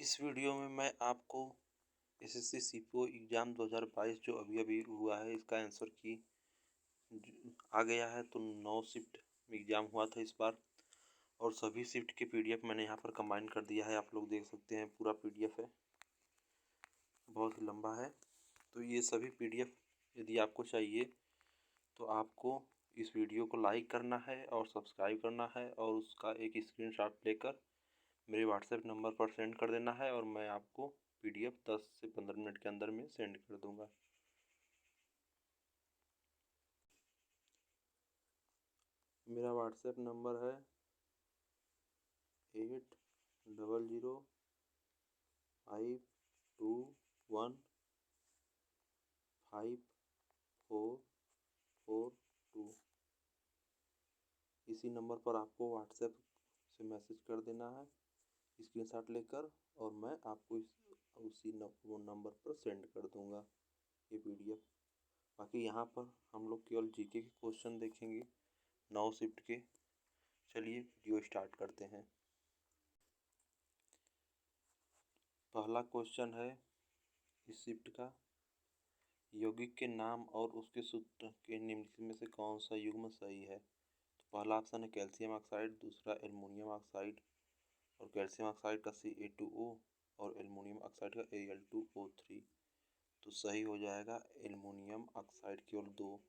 इस वीडियो में मैं आपको एसएससी सीपीओ एग्ज़ाम 2022 जो अभी-अभी हुआ है इसका आंसर की आ गया है। तो 9 शिफ्ट एग्ज़ाम हुआ था इस बार और सभी शिफ्ट के पीडीएफ मैंने यहाँ पर कंबाइन कर दिया है। आप लोग देख सकते हैं पूरा पीडीएफ है, बहुत ही लंबा है। तो ये सभी पीडीएफ यदि आपको चाहिए तो आपको इस वीडियो को लाइक करना है और सब्सक्राइब करना है और उसका एक स्क्रीनशॉट लेकर मेरे व्हाट्सएप नंबर पर सेंड कर देना है और मैं आपको पीडीएफ 10 से 15 मिनट के अंदर में सेंड कर दूंगा। मेरा व्हाट्सएप नंबर है 800052154442। इसी नंबर पर आपको व्हाट्सएप से मैसेज कर देना है स्क्रीनशॉट लेकर और मैं आपको उसी नंबर पर सेंड कर दूंगा ये पीडीएफ। बाकी यहाँ पर हम लोग केवल जीके के क्वेश्चन देखेंगे 9 शिफ्ट के। चलिए वीडियो स्टार्ट करते हैं। पहला क्वेश्चन है इस शिफ्ट का, यौगिक के नाम और उसके सूत्र के निम्नलिखित में से कौन सा युग्म सही है। तो पहला ऑप्शन है कैल्शियम ऑक्साइड, दूसरा एल्युमिनियम ऑक्साइड और कैल्शियम ऑक्साइड का CA2O और एल्युमिनियम ऑक्साइड का Al2O3। तो सही हो जाएगा एल्युमिनियम ऑक्साइड केवल 2।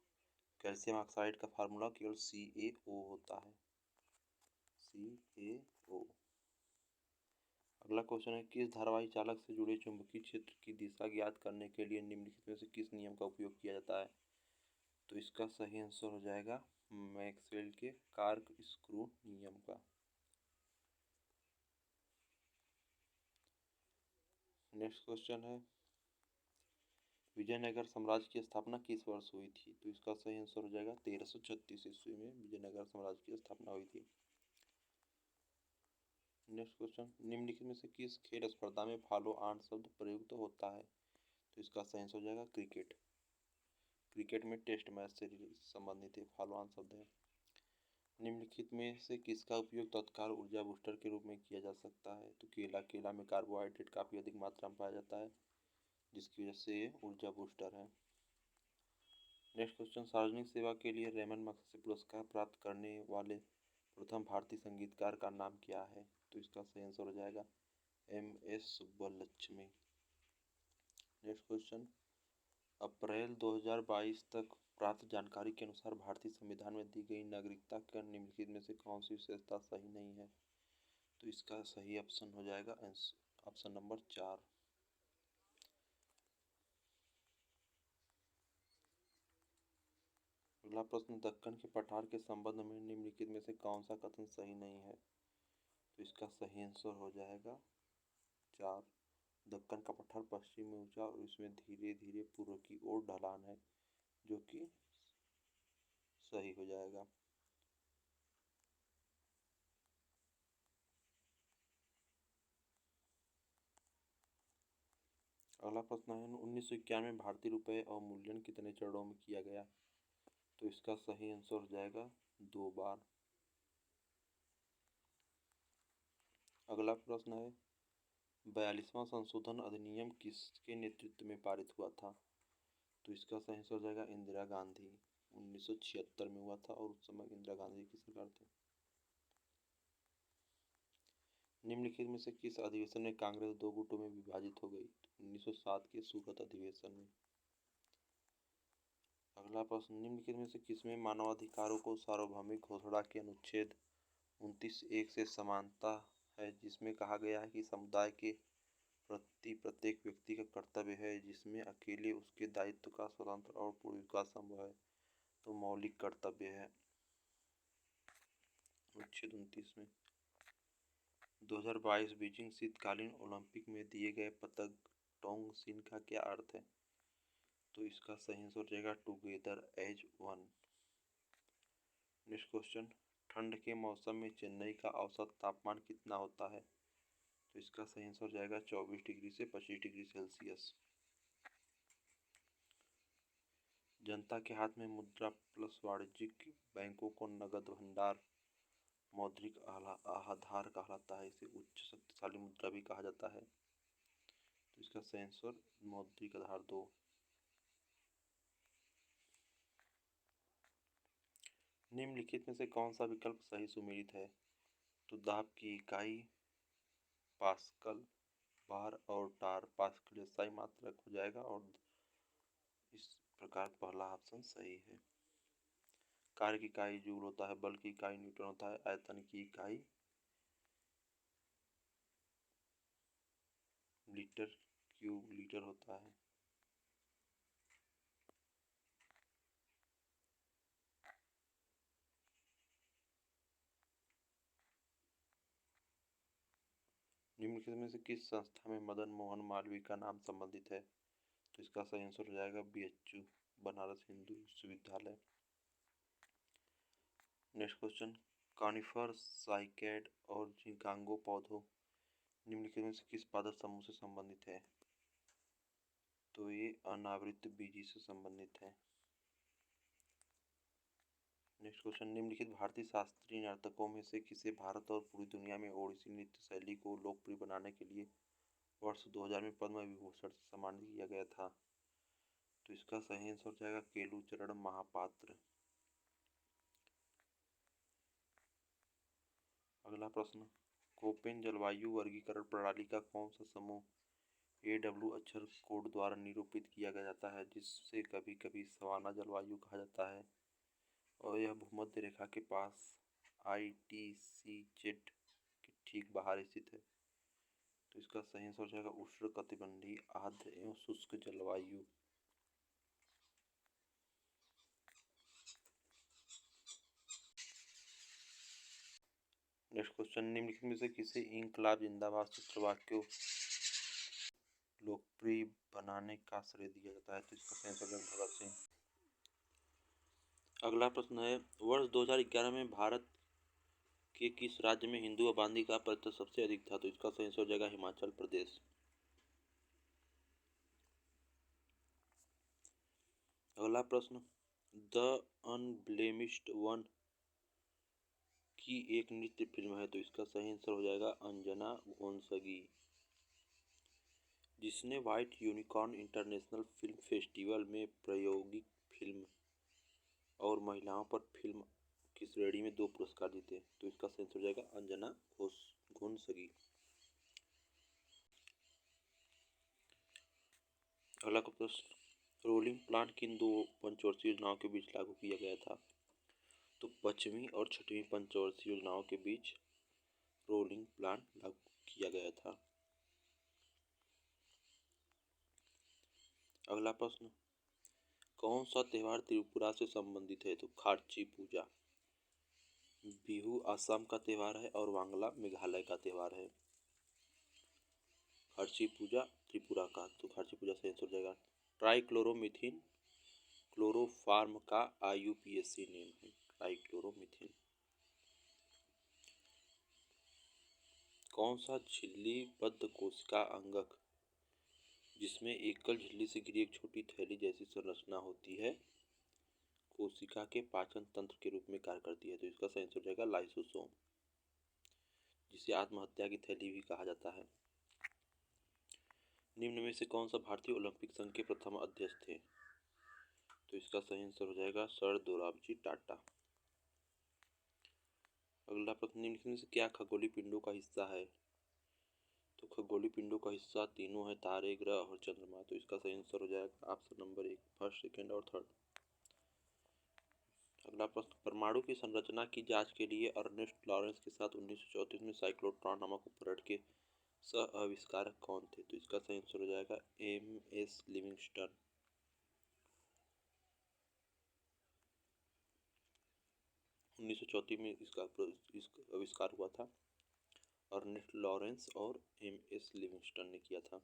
कैल्शियम ऑक्साइड का फार्मूला केवल CaO होता है, CaO। अगला क्वेश्चन है किस धारावाही चालक से जुड़े चुंबकीय क्षेत्र की दिशा ज्ञात करने के लिए निम्नलिखित में से किस नियम का उपयोग किया जाता है। तो इसका सही आंसर हो जाएगा मैक्सवेल के कार्क स्क्रू नियम का। नेक्स्ट क्वेश्चन है विजयनगर साम्राज्य की स्थापना किस वर्ष हुई थी। तो इसका सही आंसर हो जाएगा 1336 ईस्वी में विजयनगर साम्राज्य की स्थापना हुई थी। नेक्स्ट क्वेश्चन निम्नलिखित में से किस खेल स्पर्धा में फॉलो ऑन शब्द प्रयुक्त होता है। तो इसका सही आंसर हो जाएगा क्रिकेट। क्रिकेट में टेस्ट मैच से संबंधित है फॉलो ऑन शब्द है। निम्नलिखित में से किसका उपयोग तत्काल ऊर्जा बूस्टर के रूप में किया जा सकता है। तो केला में कार्बोहाइड्रेट काफ़ी अधिक मात्रा में पाया जाता है जिसकी वजह से ये ऊर्जा बूस्टर है। नेक्स्ट क्वेश्चन सार्वजनिक सेवा के लिए रेमन मैग्सेसे पुरस्कार प्राप्त करने वाले प्रथम भारतीय संगीतकार का नाम क्या है। तो इसका सही आंसर हो जाएगा MS सुब्बलक्ष्मी। नेक्स्ट क्वेश्चन अप्रैल 2022 तक प्राप्त जानकारी के अनुसार भारतीय संविधान में दी गई नागरिकता का निम्नलिखित में से कौन सी विशेषता सही नहीं है। तो इसका सही ऑप्शन हो जाएगा ऑप्शन नंबर 4। अगला प्रश्न दक्कन के पठार के संबंध में निम्नलिखित में से कौन सा कथन सही नहीं है। तो इसका सही आंसर हो जाएगा 4। दक्कन का पठार पश्चिम में ऊंचा और इसमें धीरे धीरे पूर्व की ओर ढलान है, जो कि सही हो जाएगा। अगला प्रश्न है 1991 में भारतीय रुपये अवमूल्यन कितने चरणों में किया गया। तो इसका सही आंसर हो जाएगा 2 बार। अगला प्रश्न है 42वां संशोधन अधिनियम किसके नेतृत्व में पारित हुआ था। तो इसका सही आंसर हो जाएगा इंदिरा गांधी। 1976 में हुआ था और उस समय इंदिरा गांधी की सरकार थी। निम्नलिखित में से किस अधिवेशन में कांग्रेस 2 गुटों में विभाजित हो गई। 1907 के सूरत अधिवेशन में। अगला प्रश्न निम्नलिखित में से किसमें मानवाधिकारों को सार्वभौमिक घोषणा के अनुच्छेद 29(1) से समानता है, जिसमें कहा गया है कि समुदाय के प्रति प्रत्येक व्यक्ति का कर्तव्य है जिसमें अकेले उसके दायित्व का स्वतंत्र और पूर्ण विकास संभव है। तो मौलिक कर्तव्य है अनुच्छेद 29 में। 2022 बीजिंग शीतकालीन ओलंपिक में दिए गए पदक टोंग सिन का क्या अर्थ है। तो इसका सही आंसर हो जाएगा together as one. Next question ठंड के मौसम में चेन्नई का औसत तापमान कितना होता है। तो इसका सही आंसर हो जाएगा 24 डिग्री से 25 डिग्री सेल्सियस। जनता के हाथ में मुद्रा प्लस वाणिज्यिक बैंकों को नगद भंडार मौद्रिक आधार कहलाता है। इसे उच्च शक्तिशाली मुद्रा भी कहा जाता है। तो इसका सही आंसर मौद्रिक आधार 2। निम्नलिखित में से कौन सा विकल्प सही सुमेलित है? तो दाब की इकाई पास्कल, बार और टार पास्कल सही मात्रक हो जाएगा और इस प्रकार पहला ऑप्शन सही है। कार्य की इकाई जूल होता है, बल की इकाई न्यूटन होता है, आयतन की इकाई लीटर क्यूब लीटर होता है। निम्नलिखित में से किस संस्था में मदन मोहन मालवीय का नाम संबंधित है? तो इसका सही आंसर हो जाएगा बीएचयू, बनारस हिंदू विश्वविद्यालय। नेक्स्ट क्वेश्चन, कॉनिफर, साइकेड और झिंगांगो पौधों निम्नलिखित में से किस पादप समूह से संबंधित है? तो ये अनावृत बीजी से संबंधित है। नेक्स्ट क्वेश्चन, निम्नलिखित भारतीय शास्त्रीय नर्तकों में से किसे भारत और पूरी दुनिया में ओडिसी नृत्य शैली को लोकप्रिय बनाने के लिए वर्ष 2000 में पद्म विभूषण से सम्मानित किया गया था? तो इसका सही आंसर हो जाएगा केलुचरण महापात्र। अगला प्रश्न, कोपेन जलवायु वर्गीकरण प्रणाली का कौन सा समूह AW अक्षर कोड द्वारा निरूपित किया जाता है, जिससे कभी कभी सवाना जलवायु कहा जाता है और यह भूमध्य रेखा के पास ITCZ के ठीक बाहर स्थित है? तो इसका सही आंसर हो जाएगा उष्णकटिबंधीय आर्द्र एवं शुष्क जलवायु। नेक्स्ट क्वेश्चन, निम्नलिखित में से किसे इंकलाब जिंदाबाद सूत्रवाक्य लोकप्रिय बनाने का श्रेय दिया जाता है? तो इसका सही आंसर है भगत सिंह। अगला प्रश्न है, वर्ष 2011 में भारत के किस राज्य में हिंदू आबादी का प्रतिशत सबसे अधिक था? तो इसका सही आंसर हो जाएगा हिमाचल प्रदेश। अगला प्रश्न, द अनब्लेमिश्ड वन की एक नृत्य फिल्म है, तो इसका सही आंसर हो जाएगा अंजना घोनसगी, जिसने white unicorn international film festival में प्रायोगिक फिल्म और महिलाओं पर फिल्म की श्रेणी में 2 पुरस्कार जीते। तो इसका सही आंसर हो जाएगा अंजना घोनसगी। अगला प्रश्न, रोलिंग प्लान किन 2 पंचवर्षीय योजनाओं के बीच लागू किया गया था? तो 5वीं और 6वीं पंचवर्षीय योजनाओं के बीच रोलिंग प्लान लागू किया गया था। अगला प्रश्न, कौन सा त्योहार त्रिपुरा से संबंधित है? तो खार्ची पूजा। बिहू असम का त्योहार है और वांगला मेघालय का त्योहार है। खार्ची पूजा त्रिपुरा का, तो खार्ची पूजा सही आंसर हो जाएगा। ट्राइक्लोरोमीथिन क्लोरोफार्म का IUPAC नेम है, ट्राइक्लोरोमीथिन। कौन सा झिल्लीबद्ध कोशिका अंगक जिसमें एकल झिल्ली से घिरी एक छोटी थैली जैसी संरचना होती है, कोशिका के पाचन तंत्र के रूप में कार्य करती है? तो इसका सही आंसर हो जाएगा लाइसोसोम, जिसे आत्महत्या की थैली भी कहा जाता है। निम्न में से कौन सा भारतीय ओलंपिक संघ के प्रथम अध्यक्ष थे? तो इसका सही आंसर हो जाएगा सर दोराबजी टाटा। अगला प्रश्न, निम्नलिखित में से क्या खगोलीय पिंडों का हिस्सा है? तो खगोलीय पिंडों का हिस्सा तीनों है, तारे, ग्रह और चंद्रमा। तो इसका सही आंसर हो जाएगा ऑप्शन नंबर 1, फर्स्ट, सेकंड और थर्ड। अगला प्रश्न, परमाणु की संरचना की जांच के लिए अर्नेस्ट लॉरेंस के साथ 1934 में साइक्लोट्रॉन नामक उपकरण के सह आविष्कारक कौन थे? तो इसका सही आंसर हो जाएगा MS लिविंगस्टन। 1934 में इसका आविष्कार हुआ था, अर्नेस्ट लॉरेंस और MS लिविंगस्टन ने किया था।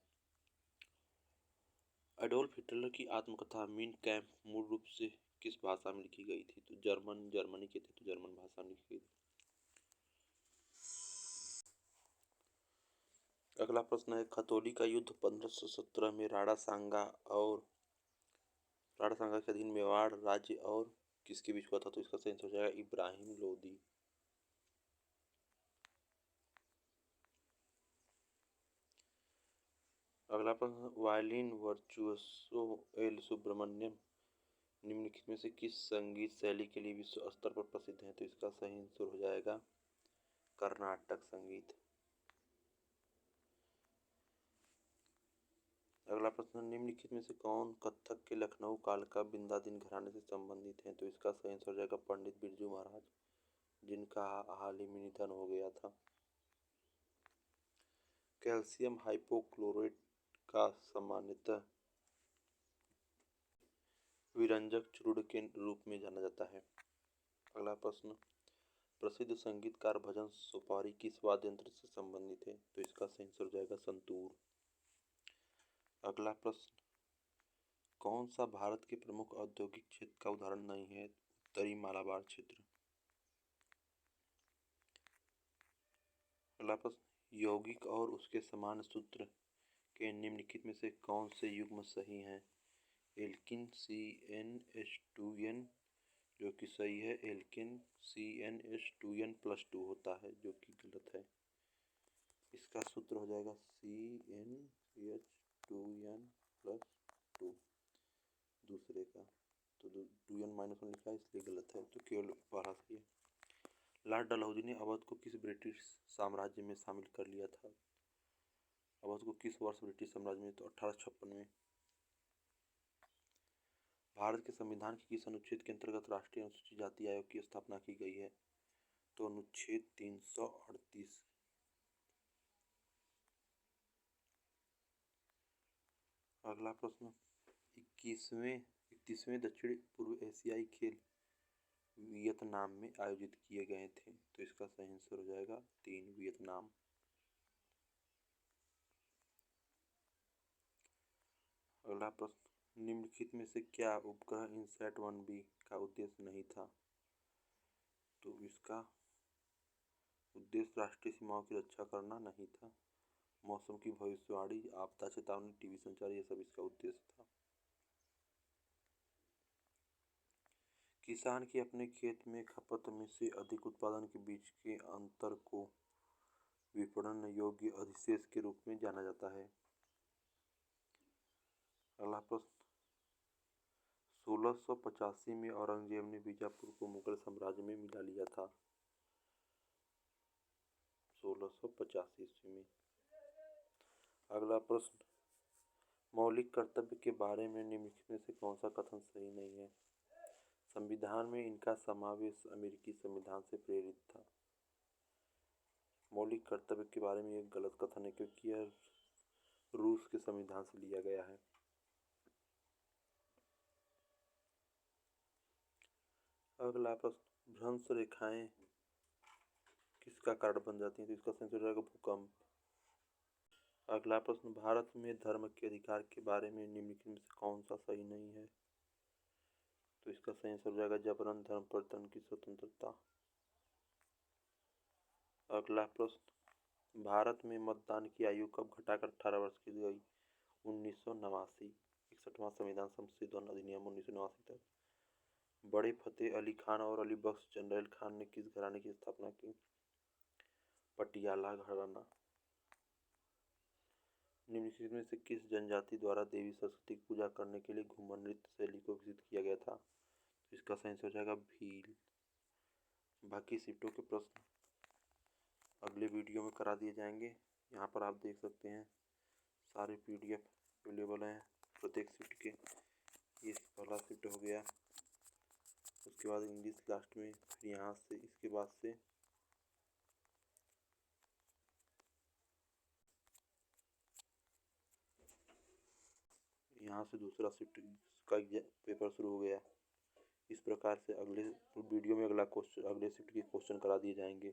एडोल्फ हिटलर की आत्मकथा मीन कैम्प मूल रूप से किस भाषा में लिखी गई थी? तो जर्मनी के थे, तो जर्मन भाषा में लिखी गई। अगला प्रश्न है, खतौली का युद्ध 1517 में राणा सांगा के अधीन मेवाड़ राज्य और किसके बीच हुआ था? तो इसका सही आंसर हो जाएगा इब्राहिम लोदी। अगला प्रश्न, वायलिन वर्चुओसो एल सुब्रमण्यम निम्नलिखित में से किस संगीत शैली के लिए विश्व स्तर पर प्रसिद्ध है? तो इसका सही आंसर हो जाएगा कर्नाटक संगीत। अगला प्रश्न, निम्नलिखित में से कौन कथक के लखनऊ काल का बिंदादीन घराने से संबंधित है? तो इसका सही आंसर हो जाएगा पंडित बिरजू महाराज, जिनका हाल ही में निधन हो गया था। कैल्शियम हाइपोक्लोराइट का सामान्यतः विरंजक चूर्ण के रूप में जाना जाता है। अगला प्रश्न, प्रसिद्ध संगीतकार भजन सुपारी किस वाद्य यंत्र से संबंधित है? तो इसका सही आंसर हो जाएगा संतूर। अगला प्रश्न, कौन सा भारत के प्रमुख औद्योगिक क्षेत्र का उदाहरण नहीं है? उत्तरी मालाबार क्षेत्र। अगला प्रश्न, यौगिक और उसके समान सूत्र के निम्नलिखित में से कौन से युग्म सही हैं? एल्किन CnH2n जो कि सही है, एल्किन CnH2n+2 होता है जो कि गलत है। इसका सूत्र हो जाएगा CnH2n+2 दूसरे का, तो 2n-1 लिखा है इसलिए गलत है, तो केवल पहला सही है। लॉर्ड डलहौजी ने अवध को किस ब्रिटिश साम्राज्य में शामिल कर लिया था? अवध को किस वर्ष ब्रिटिश साम्राज्य में? तो 1856 में। भारत के संविधान के किस अनुच्छेद के अंतर्गत राष्ट्रीय अनुसूचित जाति आयोग की स्थापना की गई है? तो अनुच्छेद 338। अगला प्रश्न, 31वें दक्षिण पूर्व एशियाई खेल वियतनाम में आयोजित किए गए थे? तो इसका सही आंसर हो जाएगा 3 वियतनाम। अगला प्रश्न, निम्नलिखित में से क्या उपग्रह इनसैट 1B का उद्देश्य नहीं था? तो इसका उद्देश्य राष्ट्रीय सीमाओं की रक्षा करना नहीं था। मौसम की भविष्यवाणी, आपदा चेतावनी, टीवी संचार, ये सब इसका उद्देश्य था। किसान की अपने खेत में खपत में से अधिक उत्पादन के बीच के अंतर को विपणन योग्य अधिशेष के रूप में जाना जाता है। अगला प्रश्न, 1685 में औरंगजेब ने बीजापुर को मुगल साम्राज्य में मिला लिया था। 1685 ईस्वी में। अगला प्रश्न, मौलिक कर्तव्य के बारे में निम्नलिखित में से कौन सा कथन सही नहीं है? संविधान में इनका समावेश अमेरिकी संविधान से प्रेरित था। मौलिक कर्तव्य के बारे में एक गलत कथन है क्योंकि यह रूस के संविधान से लिया गया है। अगला प्रश्न, भ्रंश रेखाएं किसका कारण बन जाती हैं? तो इसका सही हो जाएगा भूकंप। अगला प्रश्न, भारत में धर्म के अधिकार के बारे में निम्नलिखित में से कौन सा सही नहीं है? तो इसका सही आंसर हो जाएगा जबरन धर्म परिवर्तन की स्वतंत्रता। अगला प्रश्न, भारत में मतदान की आयु कब घटाकर 18 वर्ष की गई? 1989। 61वां संविधान संशोधन अधिनियम 1989 तक। बड़े फतेह अली खान और अली बख्श जनरैल खान ने किस घराने की स्थापना की? पटियाला घराना। निम्नलिखित में से किस जनजाति द्वारा देवी सरस्वती की पूजा करने के लिए घूमर नृत्य शैली को विकसित किया गया था? तो इसका सही हो जाएगा भील। बाकी शिफ्टों के प्रश्न अगले वीडियो में करा दिए जाएंगे। यहाँ पर आप देख सकते हैं सारे PDF अवेलेबल हैं प्रत्येक शिफ्ट के। ये पहला शिफ्ट हो गया, उसके बाद इंग्लिश लास्ट में, फिर यहाँ से इसके बाद से यहाँ से दूसरा शिफ्ट का पेपर शुरू हो गया। इस प्रकार से अगले वीडियो में अगले शिफ्ट के क्वेश्चन करा दिए जाएंगे।